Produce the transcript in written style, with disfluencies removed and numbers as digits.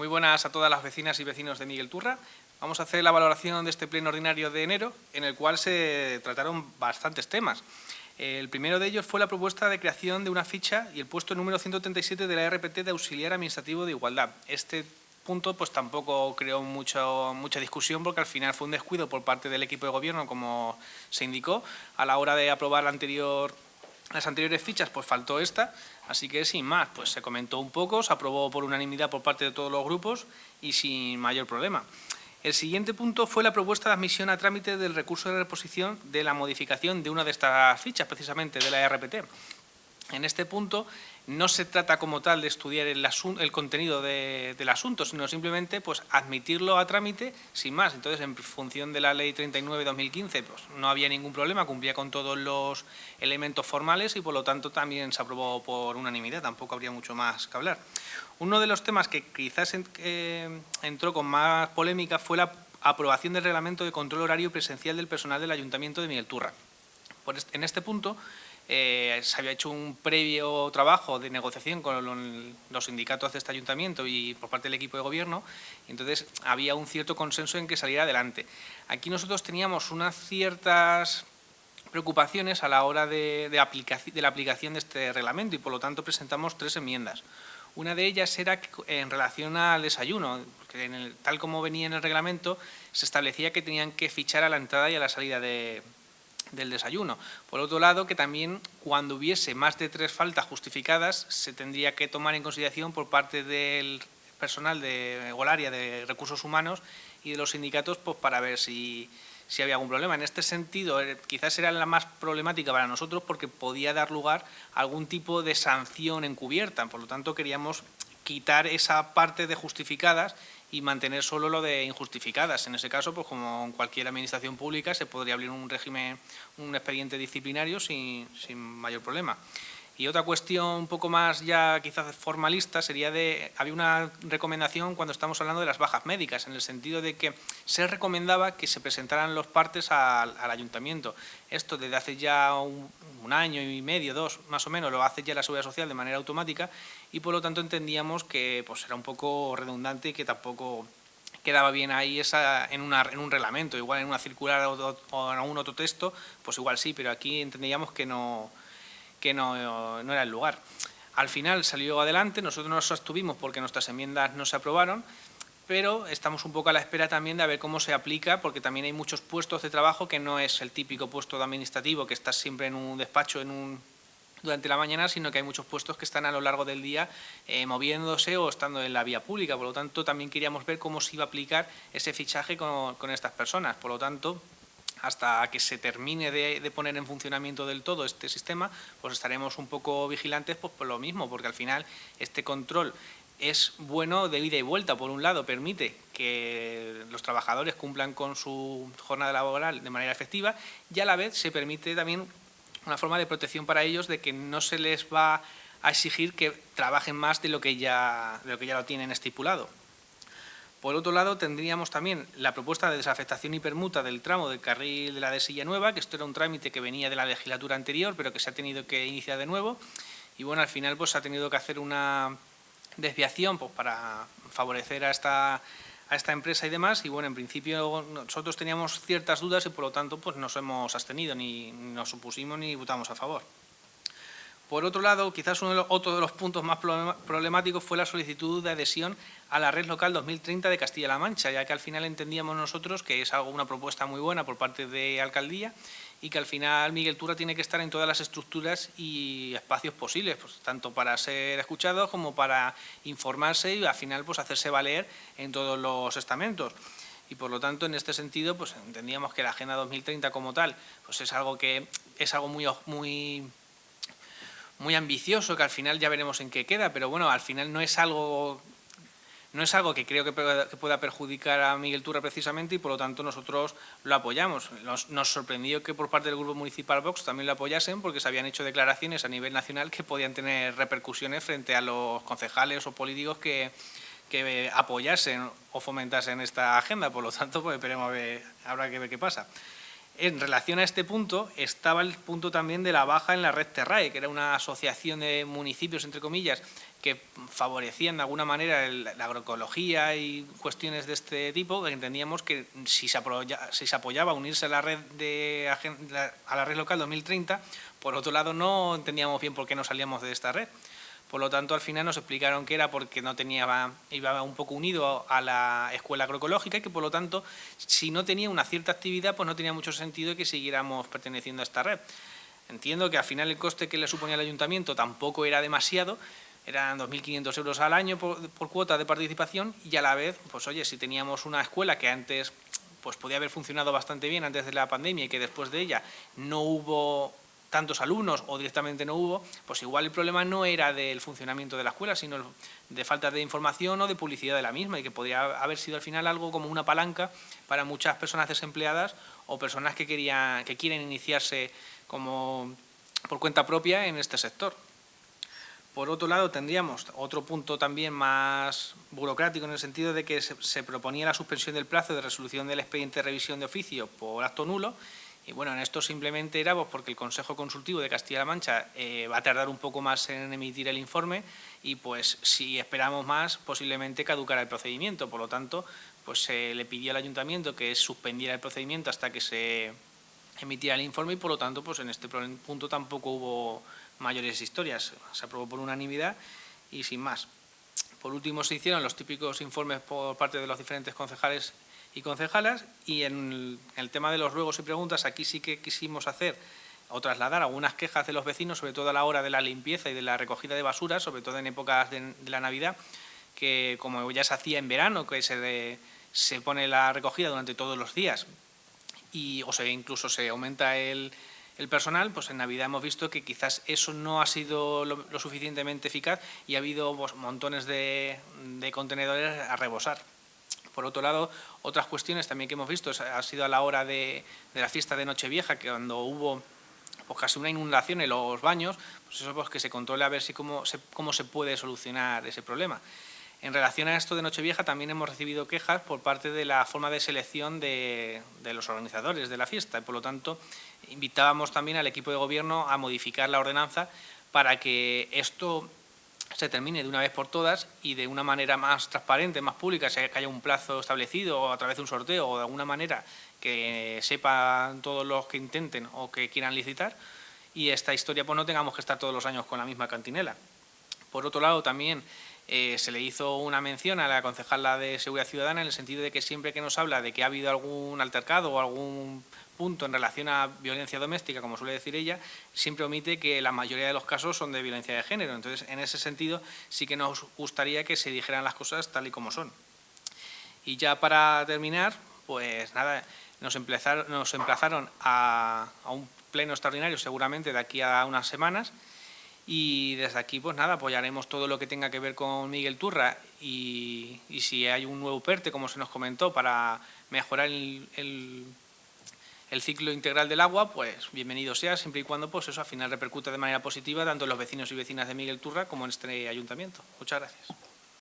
Muy buenas a todas las vecinas y vecinos de Miguel Turra. Vamos a hacer la valoración de este pleno ordinario de enero, en el cual se trataron bastantes temas. El primero de ellos fue la propuesta de creación de una ficha y el puesto número 137 de la RPT de Auxiliar Administrativo de Igualdad. Este punto pues tampoco creó mucha discusión, porque al final fue un descuido por parte del equipo de gobierno, como se indicó. A la hora de aprobar las anteriores fichas, pues faltó esta, así que sin más, pues se comentó un poco, se aprobó por unanimidad por parte de todos los grupos y sin mayor problema. El siguiente punto fue la propuesta de admisión a trámite del recurso de reposición de la modificación de una de estas fichas, precisamente de la RPT. En este punto no se trata como tal de estudiar el contenido del asunto, sino simplemente pues, admitirlo a trámite sin más. Entonces, en función de la Ley 39/2015, pues, no había ningún problema, cumplía con todos los elementos formales y, por lo tanto, también se aprobó por unanimidad. Tampoco habría mucho más que hablar. Uno de los temas que quizás entró con más polémica fue la aprobación del reglamento de control horario presencial del personal del Ayuntamiento de Miguel Turra. En este punto se había hecho un previo trabajo de negociación con los sindicatos de este ayuntamiento y por parte del equipo de gobierno, y entonces había un cierto consenso en que saliera adelante. Aquí nosotros teníamos unas ciertas preocupaciones a la hora de la aplicación de este reglamento y, por lo tanto, presentamos 3 enmiendas. Una de ellas era en relación al desayuno, porque tal como venía en el reglamento se establecía que tenían que fichar a la entrada y a la salida del desayuno. Por otro lado, que también cuando hubiese más de 3 faltas justificadas se tendría que tomar en consideración por parte del personal o el área de recursos humanos y de los sindicatos, pues para ver si había algún problema. En este sentido, quizás era la más problemática para nosotros, porque podía dar lugar a algún tipo de sanción encubierta. Por lo tanto, queríamos quitar esa parte de justificadas y mantener solo lo de injustificadas. En ese caso, pues como en cualquier administración pública, se podría abrir un expediente disciplinario sin mayor problema. Y otra cuestión un poco más ya quizás formalista sería había una recomendación cuando estamos hablando de las bajas médicas, en el sentido de que se recomendaba que se presentaran los partes al ayuntamiento. Esto desde hace ya un año y medio, 2 más o menos, lo hace ya la Seguridad Social de manera automática, y por lo tanto entendíamos que pues, era un poco redundante y que tampoco quedaba bien ahí en un reglamento. Igual en una circular o en algún otro texto, pues igual sí, pero aquí entendíamos que no era el lugar. Al final salió adelante, nosotros nos abstuvimos porque nuestras enmiendas no se aprobaron, pero estamos un poco a la espera también de ver cómo se aplica, porque también hay muchos puestos de trabajo que no es el típico puesto de administrativo que estás siempre en un despacho durante la mañana, sino que hay muchos puestos que están a lo largo del día moviéndose o estando en la vía pública. Por lo tanto, también queríamos ver cómo se iba a aplicar ese fichaje con estas personas. Por lo tanto, hasta que se termine de poner en funcionamiento del todo este sistema, pues estaremos un poco vigilantes pues por lo mismo, porque al final este control es bueno de ida y vuelta. Por un lado, permite que los trabajadores cumplan con su jornada laboral de manera efectiva, y a la vez se permite también una forma de protección para ellos, de que no se les va a exigir que trabajen más de lo que ya lo tienen estipulado. Por otro lado, tendríamos también la propuesta de desafectación y permuta del tramo del carril de la de Silla Nueva, que esto era un trámite que venía de la legislatura anterior, pero que se ha tenido que iniciar de nuevo. Y bueno, al final pues se ha tenido que hacer una desviación pues, para favorecer a esta empresa y demás. Y bueno, en principio nosotros teníamos ciertas dudas y por lo tanto pues nos hemos abstenido, ni nos opusimos ni votamos a favor. Por otro lado, quizás otro de los puntos más problemáticos fue la solicitud de adhesión a la Red Local 2030 de Castilla-La Mancha, ya que al final entendíamos nosotros que es una propuesta muy buena por parte de Alcaldía y que al final Miguel Turra tiene que estar en todas las estructuras y espacios posibles, pues, tanto para ser escuchado como para informarse y al final pues, hacerse valer en todos los estamentos. Y por lo tanto, en este sentido, pues entendíamos que la Agenda 2030 como tal pues es algo muy ambicioso, que al final ya veremos en qué queda, pero bueno, al final no es algo que creo que pueda perjudicar a Miguel Turra precisamente, y por lo tanto nosotros lo apoyamos. Nos sorprendió que por parte del Grupo Municipal Vox también lo apoyasen, porque se habían hecho declaraciones a nivel nacional que podían tener repercusiones frente a los concejales o políticos que apoyasen o fomentasen esta agenda. Por lo tanto, pues esperemos a ver, habrá que ver qué pasa. En relación a este punto, estaba el punto también de la baja en la red Terrae, que era una asociación de municipios, entre comillas, que favorecían de alguna manera la agroecología y cuestiones de este tipo, que entendíamos que si se apoyaba unirse a la red a la red local 2030, por otro lado no entendíamos bien por qué no salíamos de esta red. Por lo tanto, al final nos explicaron que era porque iba un poco unido a la escuela agroecológica y que, por lo tanto, si no tenía una cierta actividad, pues no tenía mucho sentido que siguiéramos perteneciendo a esta red. Entiendo que al final el coste que le suponía al ayuntamiento tampoco era demasiado, eran 2.500 euros al año por cuota de participación, y a la vez, pues oye, si teníamos una escuela que antes pues podía haber funcionado bastante bien antes de la pandemia y que después de ella no hubo tantos alumnos o directamente no hubo, pues igual el problema no era del funcionamiento de la escuela, sino de falta de información o de publicidad de la misma, y que podría haber sido al final algo como una palanca para muchas personas desempleadas o personas que quieren iniciarse como por cuenta propia en este sector. Por otro lado, tendríamos otro punto también más burocrático, en el sentido de que se proponía la suspensión del plazo de resolución del expediente de revisión de oficio por acto nulo. Y bueno, en esto simplemente era porque el Consejo Consultivo de Castilla-La Mancha va a tardar un poco más en emitir el informe, y pues si esperamos más, posiblemente caducará el procedimiento. Por lo tanto, pues se le pidió al Ayuntamiento que suspendiera el procedimiento hasta que se emitiera el informe, y por lo tanto, pues en este punto tampoco hubo mayores historias. Se aprobó por unanimidad y sin más. Por último, se hicieron los típicos informes por parte de los diferentes concejales y concejalas, y en el tema de los ruegos y preguntas, aquí sí que quisimos hacer o trasladar algunas quejas de los vecinos, sobre todo a la hora de la limpieza y de la recogida de basura, sobre todo en épocas de la Navidad, que como ya se hacía en verano, que se pone la recogida durante todos los días, incluso se aumenta el personal, pues en Navidad hemos visto que quizás eso no ha sido lo suficientemente eficaz, y ha habido pues montones de contenedores a rebosar. Por otro lado, otras cuestiones también que hemos visto ha sido a la hora de la fiesta de Nochevieja, que cuando hubo pues casi una inundación en los baños, pues eso, pues que se controle a ver cómo se puede solucionar ese problema. En relación a esto de Nochevieja, también hemos recibido quejas por parte de la forma de selección de los organizadores de la fiesta, y por lo tanto invitábamos también al equipo de gobierno a modificar la ordenanza para que esto se termine de una vez por todas y de una manera más transparente, más pública, que haya un plazo establecido o a través de un sorteo o de alguna manera que sepan todos los que intenten o que quieran licitar, y esta historia pues no tengamos que estar todos los años con la misma cantinela. Por otro lado, también se le hizo una mención a la concejala de Seguridad Ciudadana, en el sentido de que siempre que nos habla de que ha habido algún altercado o algún punto en relación a violencia doméstica, como suele decir ella, siempre omite que la mayoría de los casos son de violencia de género. Entonces, en ese sentido, sí que nos gustaría que se dijeran las cosas tal y como son. Y ya para terminar, pues nada, nos emplazaron a un pleno extraordinario seguramente de aquí a unas semanas, y desde aquí pues nada, apoyaremos todo lo que tenga que ver con Miguel Turra, y si hay un nuevo PERTE, como se nos comentó, para mejorar el ciclo integral del agua, pues bienvenido sea, siempre y cuando pues eso al final repercute de manera positiva tanto en los vecinos y vecinas de Miguel Turra como en este ayuntamiento. Muchas gracias.